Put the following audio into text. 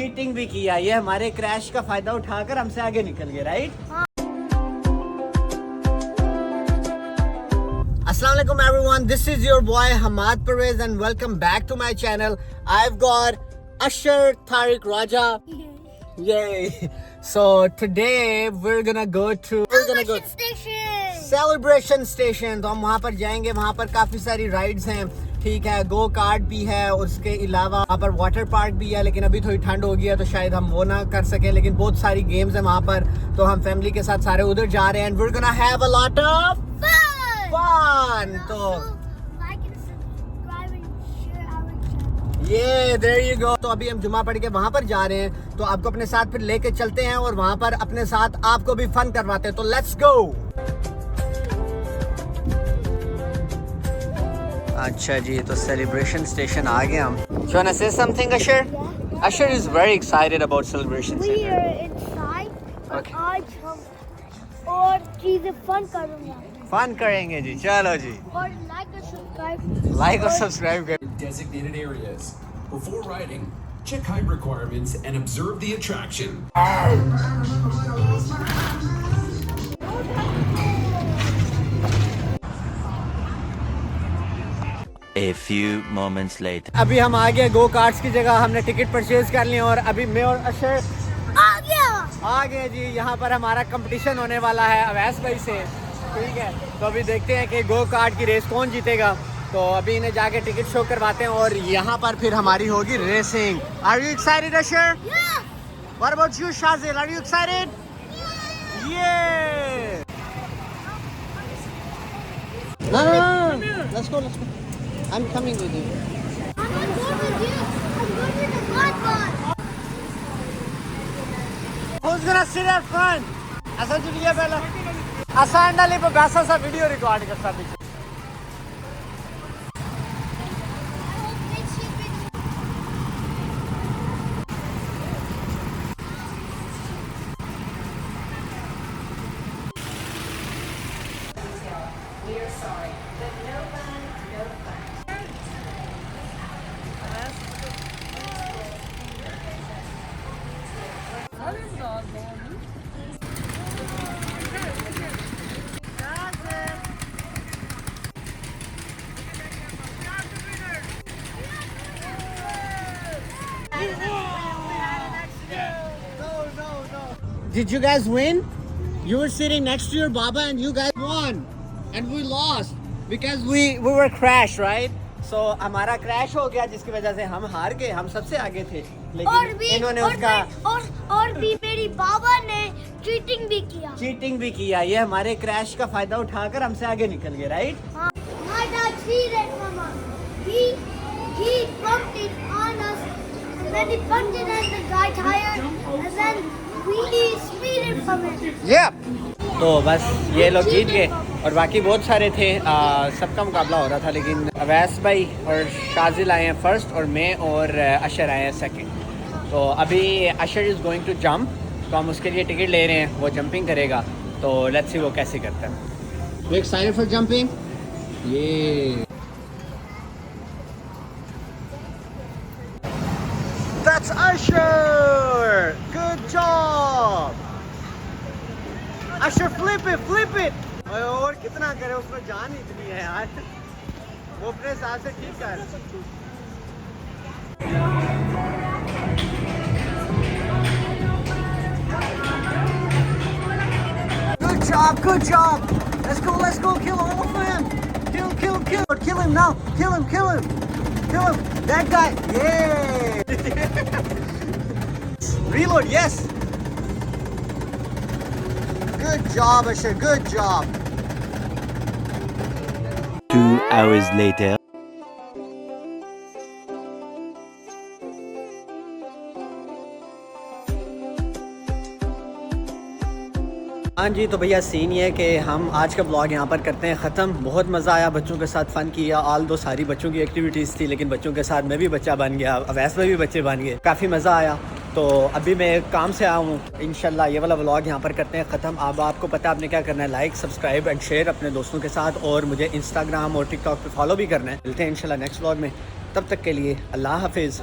Cheating भी किया, ये हमारे क्रैश का फायदा उठाकर हमसे आगे निकल गए, right? Assalamu alaikum everyone, this is your boy Hamad Perez and welcome back to my channel. I've got Ashar Tariq Raja. Yay! So today we're gonna go to Celebration Station. तो हम वहाँ पर जाएंगे, वहाँ पर काफी सारी राइड्स हैं, ठीक है, गो कार्ट भी है और उसके अलावा वहाँ पर वाटर पार्क भी है, लेकिन अभी थोड़ी ठंड हो गई है तो शायद हम वो ना कर सके, लेकिन बहुत सारी गेम्स हैं वहाँ पर, तो हम फैमिली के साथ सारे उधर जा रहे हैं and we're gonna have a lot of fun. तो ये देयर यू गो. तो अभी हम जुमा पढ़ के वहाँ पर जा रहे हैं, तो आपको अपने साथ फिर लेके चलते हैं और वहाँ पर अपने साथ आपको भी फन करवाते हैं. तो लेट्स गो. अच्छा जी, तो सेलिब्रेशन स्टेशन आ गए हम. Do you wanna say something, Ashar? Yeah. Ashar is very excited about celebration We center. are inside. Okay. आज हम और चीजें फन करूंगा. फन करेंगे जी, चलो जी. और लाइक और सब्सक्राइब. लाइक और सब्सक्राइब कर. Designated areas. Before riding, check height requirements and observe the attraction. A few moments later. अभी हम आ गए गो कार्ट्स की जगह, हमने टिकट परचेज कर लिए और अभी मैं और अशर आ गए जी. यहाँ पर हमारा कंपटीशन होने वाला है अवैस भाई से, ठीक है. तो अभी देखते हैं कि गो कार्ट की रेस कौन जीतेगा. तो अभी इन्हें जाके टिकट शो करवाते हैं और यहाँ पर फिर हमारी होगी racing. Are you excited Ashar? What about you Shajil, are you excited? Yeah let's go. I am coming with you. Who's gonna sit up front? ऐसा जुड़िए पहले. आसान डाले पर बैसा सा वीडियो रिकॉर्ड करता पीछे. Did you guys win? You were sitting next to your Baba and you guys won. And we lost because we were crashed, right? So हमारा क्रैश हो गया जिसकी वजह से हम हार गए. हम सबसे आगे थे, लेकिन इन्होंने उसका और भी मेरी बाबा ने चीटिंग भी किया. ये हमारे क्रैश का फायदा उठाकर हमसे आगे निकल गए, right? My dad cheated, Mama. He bumped it on us, and then he bumped it at the guy tire, and then we speeded from it. Yeah. तो बस ये लोग जीत गए और बाकी बहुत सारे थे. सबका मुकाबला हो रहा था, लेकिन अवैस भाई और शाजिल आए हैं फर्स्ट और मैं और अशर आए हैं सेकंड. तो अभी अशर इज़ गोइंग टू जंप, तो हम उसके लिए टिकट ले रहे हैं, वो जंपिंग करेगा. तो लेट्स सी वो कैसे करता है. You excited for jumping? Yeah that's Ashar. Good job Ashar. Flip it. और कितना करे, उसमें जान इतनी है यार. वो अपने हिसाब से ठीक कर. Good job. Let's go. Kill all of them. Kill him now. Kill him. That guy. Yeah. Reload. Yes. Good job, Ashar. Good job. 2 hours later. हाँ जी, तो भैया सीन ये है कि हम आज का ब्लॉग यहाँ पर करते हैं ख़त्म. बहुत मज़ा आया, बच्चों के साथ फ़न किया. ऑल दो सारी बच्चों की एक्टिविटीज़ थी, लेकिन बच्चों के साथ मैं भी बच्चा बन गया, अवैस में भी बच्चे बन गए. काफ़ी मज़ा आया. तो अभी मैं काम से आया हूँ, इंशाल्लाह ये वाला व्लॉग यहाँ पर करते हैं ख़त्म. अब आपको पता है आपने क्या करना है, लाइक सब्सक्राइब एंड शेयर अपने दोस्तों के साथ, और मुझे इंस्टाग्राम और टिकटॉक पे फॉलो भी करना है. मिलते हैं इंशाल्लाह नेक्स्ट व्लॉग में. तब तक के लिए अल्लाह हाफिज़.